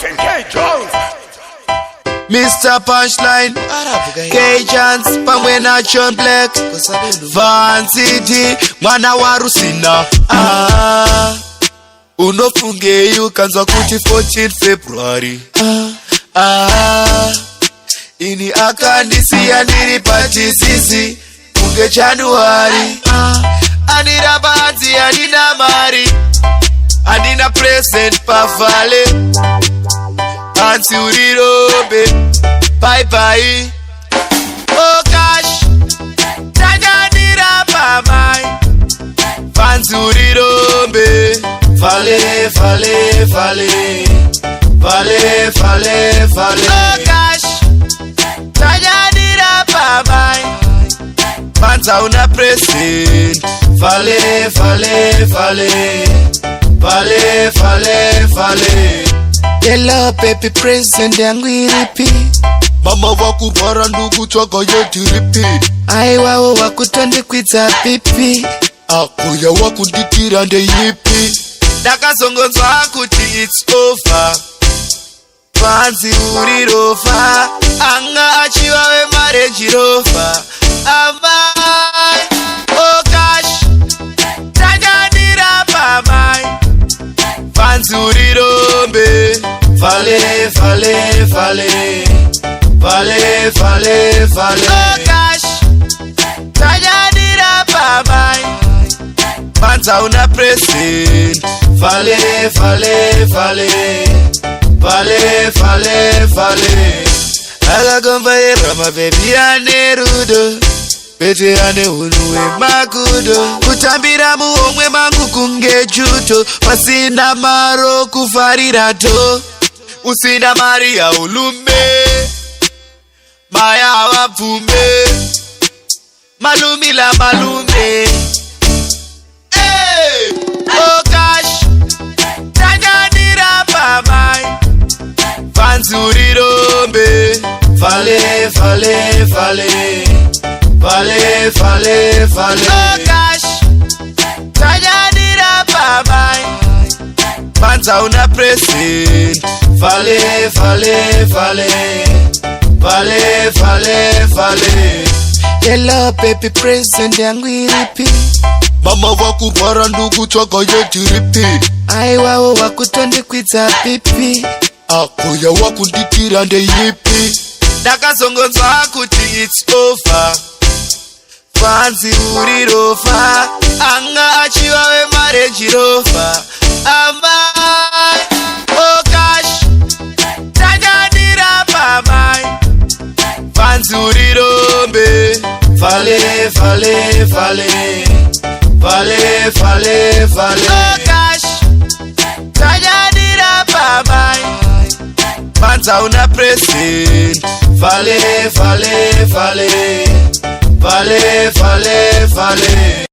10K Jones. Mr. Punchline, K-Chance, pamwe na John Black, Van City, mwana wa Rusina. Unofunge ukanzwa kuti 14 February. Ini akandisiya ndiri pachisisi kunge January. Andina banzi, andina mari, andina present pavale. Fancy urirobe, bye bye. Oh gosh, tajadira pamai. Fancy urirobe, fale, fale, fale, fale, fale, fale. Oh gosh, tajadira pamai. Fancy una present, fale, fale, fale, fale, fale, fale. Hello baby present yangu iripi. Mama wakurwara ndugu chwaga yediripi. Aiwawo wakutonde kwidza pipi. Akuya wakundikira ndeyipi. Ndakazongonzwa kuti it's over. Fancy urirofa. Anga achiwa we marriage rofa. Amai. Oh gosh. Tajadira pamai. Fancy urirobe. Fale, fale, fale, fale, fale, fale. Oh gosh, tajadira pamai. Fanza una present. Fale, fale, fale, fale, fale, fale. Akakombaira mabebi ane rudo, pete ane unuwe makudo. Kutambira muomwe mangu kunge juto, pasina maro kufarira to. Usina Maria ulume, maya wapume, malumi la malume. Hey, oh gosh, tajadira pamai. Fancy urirobe, fale, fale, fale, fale, fale, fale. Oh gosh, tajadira pamai. Fanza una present. Fale, fale, fale, fale, fale, fale. Hello baby present yangu iripi. Mama wakurwara ndugu chwaga yediripi. Aiwawo wakutonde kwidza pipi. Akuya wakundikira ndeyipi. Ndakazongonzwa kuti it's over. Fancy urirofa. Anga achiwa we marriage rofa. Amai. Oh gosh, tajadira pamai. Fancy urirobe, fale, fale, fale, fale, fale, fale. Oh gosh, tajadira pamai. Fanza una present. Fale, fale, fale, fale, fale, fale.